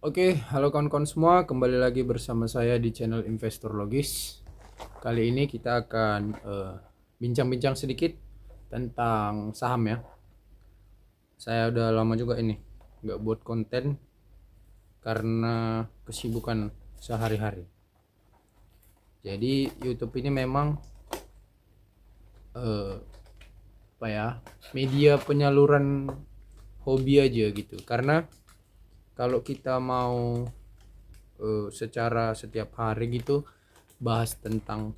Oke, halo kawan-kawan semua, kembali lagi bersama saya di channel Investor Logis. Kali ini kita akan bincang-bincang sedikit tentang saham ya. Saya udah lama juga ini nggak buat konten karena kesibukan sehari-hari. Jadi YouTube ini memang eh, apa ya, media penyaluran hobi aja gitu. Karena kalau kita mau secara setiap hari gitu bahas tentang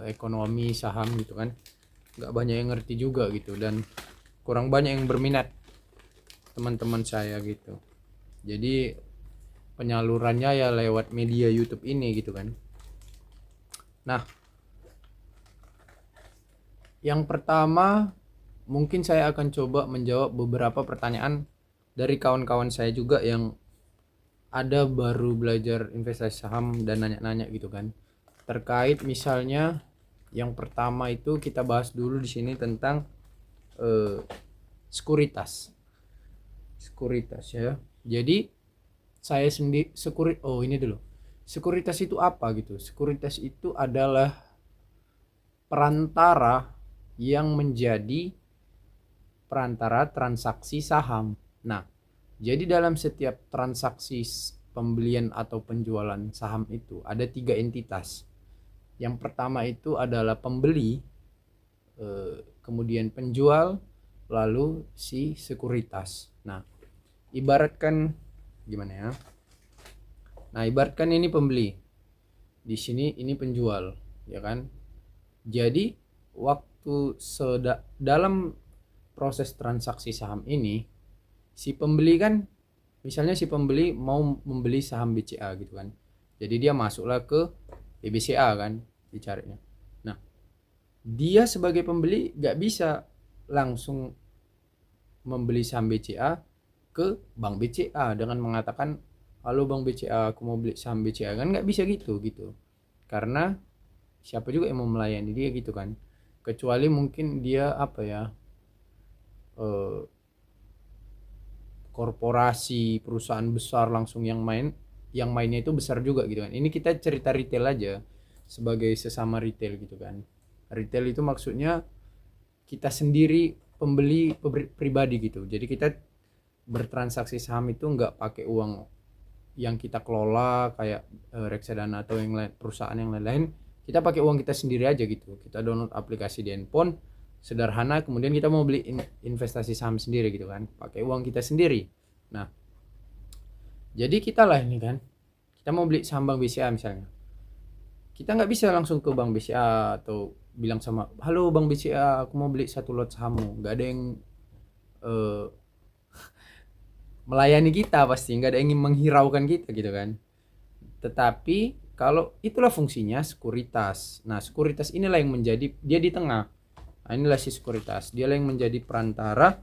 ekonomi saham gitu kan, nggak banyak yang ngerti juga gitu, dan kurang banyak yang berminat teman-teman saya gitu. Jadi penyalurannya ya lewat media YouTube ini gitu kan. Nah, yang pertama mungkin saya akan coba menjawab beberapa pertanyaan dari kawan-kawan saya juga yang ada baru belajar investasi saham dan nanya-nanya gitu kan. Terkait misalnya yang pertama itu kita bahas dulu di sini tentang eh, sekuritas. Sekuritas ya. Jadi saya sendiri ini dulu. Sekuritas itu apa gitu? Sekuritas itu adalah perantara yang menjadi perantara transaksi saham. Nah, jadi dalam setiap transaksi pembelian atau penjualan saham itu ada tiga entitas. Yang pertama itu adalah pembeli, kemudian penjual, lalu si sekuritas. Nah, ibaratkan gimana ya? Nah, ibaratkan ini pembeli, di sini ini penjual, ya kan? Jadi waktu dalam proses transaksi saham ini, si pembeli kan, misalnya si pembeli mau membeli saham BCA gitu kan. Jadi dia masuklah ke BBCA kan, dicarinya. Nah, dia sebagai pembeli gak bisa langsung membeli saham BCA ke Bank BCA dengan mengatakan, halo Bank BCA, aku mau beli saham BCA, kan nggak bisa gitu, karena siapa juga yang mau melayani dia gitu kan, kecuali mungkin dia apa ya, eh, korporasi perusahaan besar langsung yang mainnya itu besar juga gitu kan. Ini kita cerita retail aja, sebagai sesama retail gitu kan. Retail itu maksudnya kita sendiri pembeli pribadi gitu. Jadi kita bertransaksi saham itu nggak pakai uang yang kita kelola kayak reksadana atau yang lain, perusahaan yang lain-lain. Kita pakai uang kita sendiri aja gitu. Kita download aplikasi di handphone, sederhana, kemudian kita mau beli investasi saham sendiri gitu kan, pakai uang kita sendiri. Nah, jadi kita lah ini kan, kita mau beli saham Bank BCA misalnya, kita nggak bisa langsung ke Bank BCA atau bilang sama, halo Bank BCA, aku mau beli satu lot sahammu. Nggak ada yang eh, melayani kita, pasti nggak ada yang ingin menghiraukan kita gitu kan. Tetapi kalau itulah fungsinya sekuritas. Nah, sekuritas inilah yang menjadi, dia di tengah. Nah, inilah si sekuritas, dia yang menjadi perantara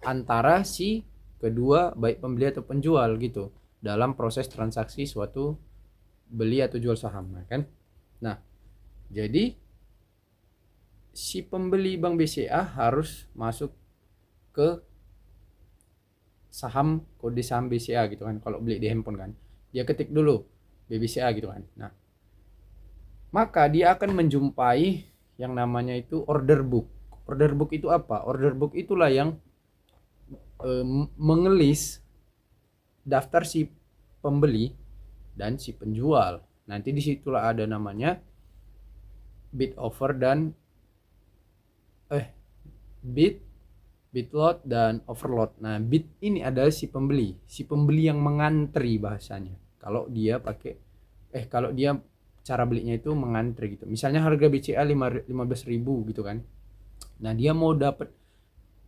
antara si kedua, baik pembeli atau penjual gitu, dalam proses transaksi suatu beli atau jual saham, kan. Nah, jadi si pembeli Bank BCA harus masuk ke saham, kode saham BCA gitu kan, kalau beli di handphone kan, dia ketik dulu BBCA gitu kan. Nah, maka dia akan menjumpai yang namanya itu order book. Order book itu apa? Order book itulah yang mengelis daftar si pembeli dan si penjual. Nanti disitulah ada namanya bid offer dan bid, bid lot dan overlot. Nah, bid ini adalah si pembeli yang mengantri bahasanya. Kalau dia pakai kalau dia cara belinya itu mengantri gitu. Misalnya harga BCA 15.000 gitu kan. Nah, dia mau dapat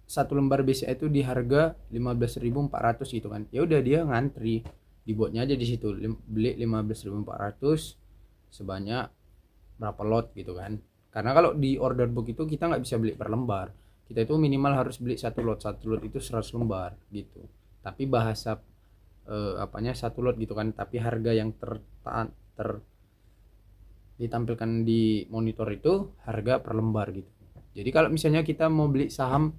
satu lembar BCA itu di harga 15.400 gitu kan. Ya udah, dia ngantri, dibuatnya aja di situ, beli 15.400 sebanyak berapa lot gitu kan. Karena kalau di order book itu kita nggak bisa beli per lembar, kita itu minimal harus beli satu lot itu 100 lembar gitu. Tapi bahasa apanya satu lot gitu kan, tapi harga yang ter ditampilkan di monitor itu harga per lembar gitu. Jadi kalau misalnya kita mau beli saham,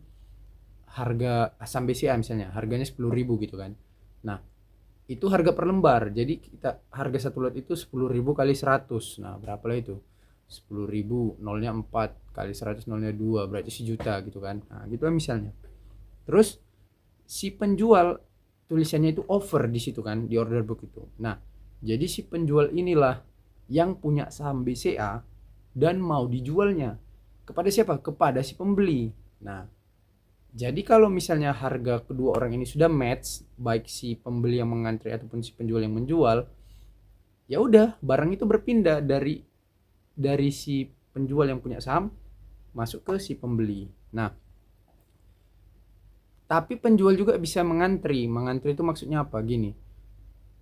harga saham BCA misalnya harganya 10.000 gitu kan. Nah, itu harga per lembar. Jadi kita harga satu lot itu 10.000 kali 100. Nah, berapa lah itu? 10.000 nolnya 4 kali 100 nolnya 2 berarti 1 juta gitu kan. Nah, gitu kan misalnya. Terus si penjual tulisannya itu over di situ kan di order book itu. Nah, jadi si penjual inilah yang punya saham BCA dan mau dijualnya kepada siapa? Kepada si pembeli. Nah, jadi kalau misalnya harga kedua orang ini sudah match, baik si pembeli yang mengantri ataupun si penjual yang menjual, ya udah barang itu berpindah dari si penjual yang punya saham masuk ke si pembeli. Nah, tapi penjual juga bisa mengantri. Mengantri itu maksudnya apa? Gini.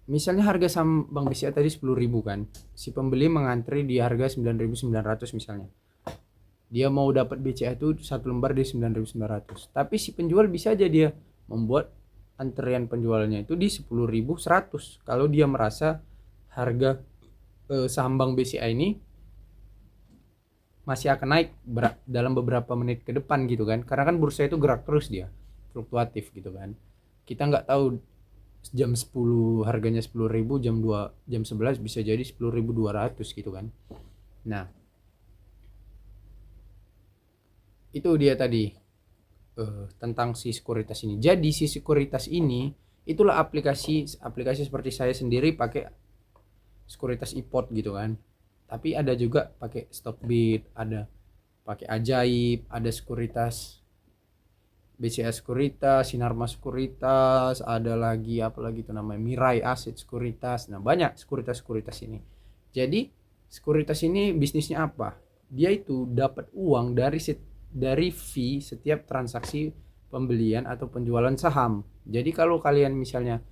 Misalnya harga saham Bank BCA tadi 10.000 kan. Si pembeli mengantri di harga 9.900 misalnya. Dia mau dapat BCA itu satu lembar di 9.900. Tapi si penjual bisa aja dia membuat antrian penjualnya itu di 10.100 kalau dia merasa harga saham Bank BCA ini masih akan naik dalam beberapa menit ke depan gitu kan, karena kan bursa itu gerak terus, dia fluktuatif gitu kan. Kita nggak tahu jam 10 harganya 10.000, jam 2 jam 11 bisa jadi 10.200 gitu kan. Nah, itu dia tadi tentang si sekuritas ini. Jadi si sekuritas ini itulah aplikasi seperti saya sendiri pakai sekuritas iPod gitu kan. Tapi ada juga pakai Stockbit, ada pakai Ajaib, ada sekuritas BCA Sekuritas, Sinarma Sekuritas, ada lagi apa lagi itu namanya Mirai Aset Sekuritas. Nah, banyak sekuritas ini. Jadi sekuritas ini bisnisnya apa? Dia itu dapat uang dari fee setiap transaksi pembelian atau penjualan saham. Jadi kalau kalian misalnya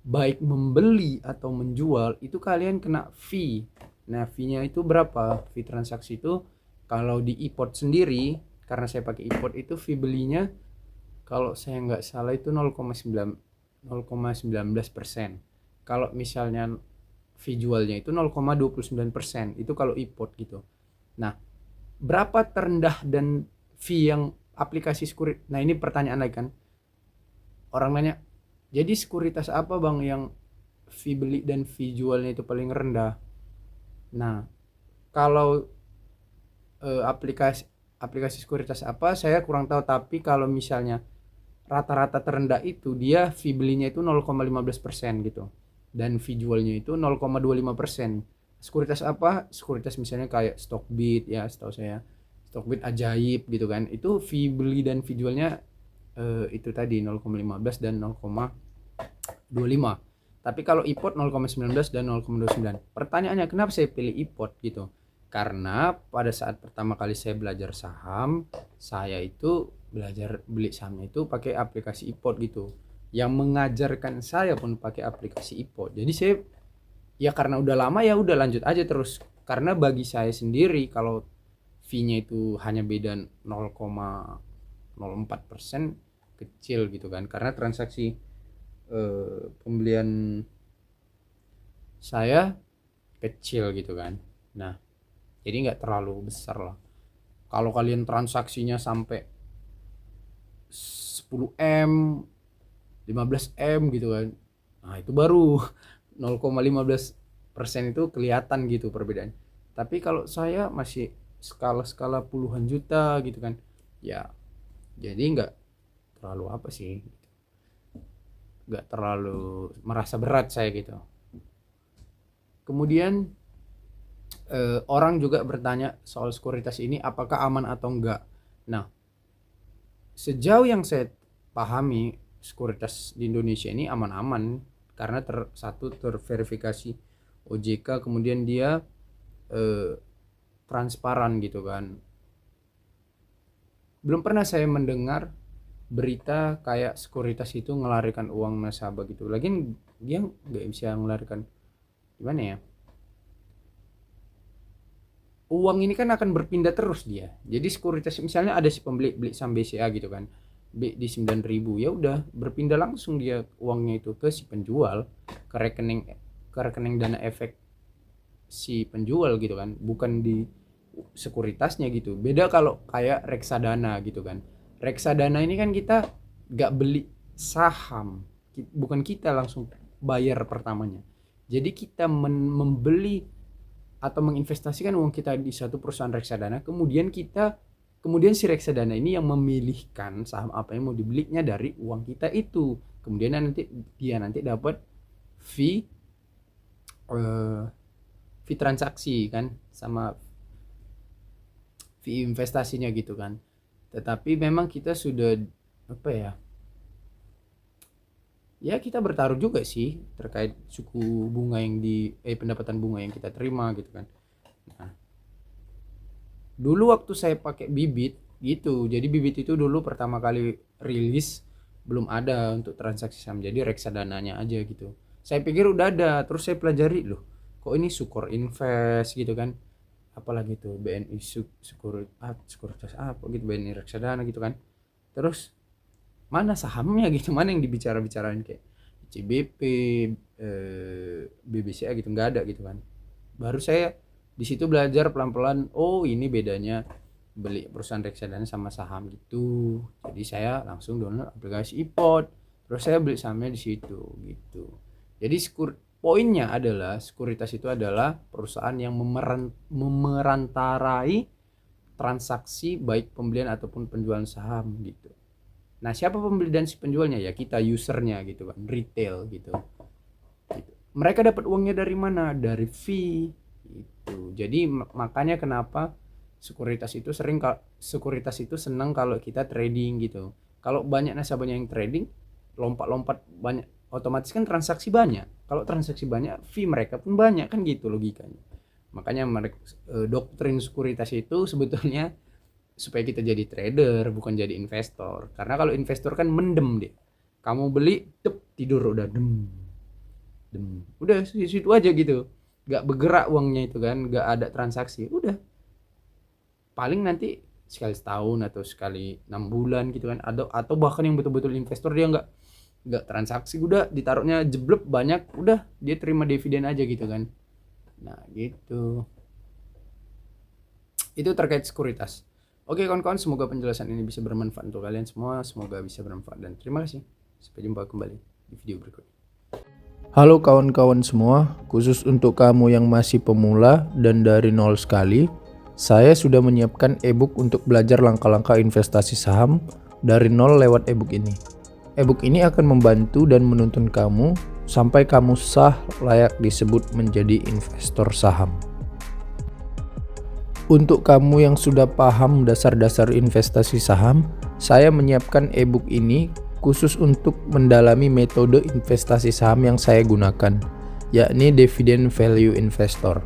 baik membeli atau menjual, itu kalian kena fee. Nah, fee-nya itu berapa? Fee transaksi itu kalau di iPod sendiri, karena saya pakai iPod itu fee belinya kalau saya nggak salah itu 0,19%. Kalau misalnya fee jualnya itu 0,29%. Itu kalau iPod gitu. Nah, berapa terendah dan fee yang aplikasi sekuritas? Nah, ini pertanyaan lagi kan. Orang nanya, jadi sekuritas apa bang yang fee beli dan fee jualnya itu paling rendah? Nah, kalau aplikasi sekuritas apa saya kurang tahu, tapi kalau misalnya rata-rata terendah itu dia fee belinya itu 0,15% gitu dan fee jualnya itu 0,25%. Sekuritas apa? Sekuritas misalnya kayak Stockbit ya, setahu saya Stockbit Ajaib gitu kan, itu fee beli dan fee jualnya itu tadi 0,15 dan 0,25. Tapi kalau iPod 0,19 dan 0,29. Pertanyaannya kenapa saya pilih iPod gitu? Karena pada saat pertama kali saya belajar saham, saya itu belajar beli sahamnya itu pakai aplikasi iPod gitu. Yang mengajarkan saya pun pakai aplikasi iPod. Jadi saya ya karena udah lama ya udah lanjut aja terus. Karena bagi saya sendiri kalau fee-nya itu hanya beda 0,04% kecil gitu kan. Karena transaksi pembelian saya kecil gitu kan. Nah, jadi nggak terlalu besar lah. Kalau kalian transaksinya sampai 10M, 15M gitu kan, nah itu baru 0,15% itu kelihatan gitu perbedaan. Tapi kalau saya masih skala puluhan juta gitu kan, ya jadi nggak terlalu apa sih, nggak terlalu merasa berat saya gitu. Kemudian orang juga bertanya soal sekuritas ini apakah aman atau enggak. Nah, sejauh yang saya pahami sekuritas di Indonesia ini aman-aman karena terverifikasi OJK, kemudian dia transparan gitu kan. Belum pernah saya mendengar berita kayak sekuritas itu ngelarikan uang nasabah gitu. Lagian dia nggak bisa ngelarikan, gimana ya, uang ini kan akan berpindah terus dia. Jadi sekuritas misalnya ada si pembeli beli saham BCA gitu kan, di 9.000, ya udah berpindah langsung dia uangnya itu ke si penjual, ke rekening dana efek si penjual gitu kan, bukan di sekuritasnya gitu. Beda kalau kayak reksadana gitu kan. Reksadana ini kan kita nggak beli saham, bukan kita langsung bayar pertamanya. Jadi kita membeli atau menginvestasikan uang kita di satu perusahaan reksadana, kemudian si reksadana ini yang memilihkan saham apa yang mau dibelinya dari uang kita itu. Kemudian dia nanti dapat fee transaksi kan, sama fee investasinya gitu kan. Tetapi memang kita sudah kita bertaruh juga sih terkait suku bunga yang pendapatan bunga yang kita terima gitu kan. Nah, dulu waktu saya pakai bibit gitu, jadi bibit itu dulu pertama kali rilis belum ada untuk transaksi saham, jadi reksadananya aja gitu. Saya pikir udah ada, terus saya pelajari loh, kok ini Sukor Invest gitu kan, apalagi tuh BNI Sekuritas apa gitu, BNI reksadana gitu kan. Terus mana sahamnya gitu, mana yang dibicarain kayak CBP, BBCA gitu, nggak ada gitu kan. Baru saya di situ belajar pelan-pelan, oh ini bedanya beli perusahaan reksadana sama saham gitu. Jadi saya langsung download aplikasi iPod, terus saya beli sahamnya di situ gitu. Jadi poinnya adalah sekuritas itu adalah perusahaan yang memerantarai transaksi baik pembelian ataupun penjualan saham gitu. Nah, siapa pembeli dan si penjualnya? Ya kita usernya gitu kan, retail gitu. Mereka dapat uangnya dari mana? Dari fee gitu. Jadi makanya kenapa sekuritas itu senang kalau kita trading gitu. Kalau banyak nasabahnya yang trading, lompat-lompat banyak, otomatis kan transaksi banyak. Kalau transaksi banyak, fee mereka pun banyak kan gitu logikanya. Makanya doktrin sekuritas itu sebetulnya supaya kita jadi trader bukan jadi investor. Karena kalau investor kan mendem dia, kamu beli tidur udah dem udah situ aja gitu, nggak bergerak uangnya itu kan, nggak ada transaksi, udah paling nanti sekali setahun atau sekali 6 bulan gitu kan, atau bahkan yang betul-betul investor dia nggak transaksi, udah ditaruhnya jeblok banyak, udah dia terima dividen aja gitu kan. Nah gitu, itu terkait sekuritas. Oke kawan-kawan, semoga penjelasan ini bisa bermanfaat untuk kalian semua. Semoga bisa bermanfaat dan terima kasih. Sampai jumpa kembali di video berikutnya. Halo kawan-kawan semua, khusus untuk kamu yang masih pemula dan dari nol sekali, saya sudah menyiapkan ebook untuk belajar langkah-langkah investasi saham dari nol lewat ebook ini. Ebook ini akan membantu dan menuntun kamu sampai kamu sah layak disebut menjadi investor saham. Untuk kamu yang sudah paham dasar-dasar investasi saham, saya menyiapkan ebook ini khusus untuk mendalami metode investasi saham yang saya gunakan, yakni Dividend Value Investor.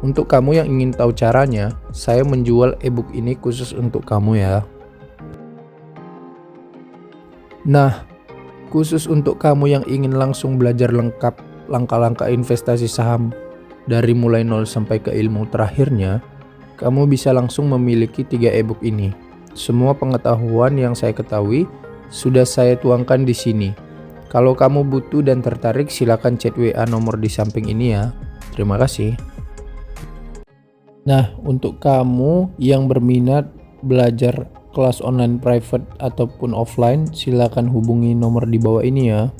Untuk kamu yang ingin tahu caranya, saya menjual ebook ini khusus untuk kamu ya. Nah, khusus untuk kamu yang ingin langsung belajar lengkap langkah-langkah investasi saham dari mulai nol sampai ke ilmu terakhirnya, kamu bisa langsung memiliki 3 ebook ini. Semua pengetahuan yang saya ketahui sudah saya tuangkan di sini. Kalau kamu butuh dan tertarik, silakan chat WA nomor di samping ini ya. Terima kasih. Nah, untuk kamu yang berminat belajar kelas online private ataupun offline, silakan hubungi nomor di bawah ini ya.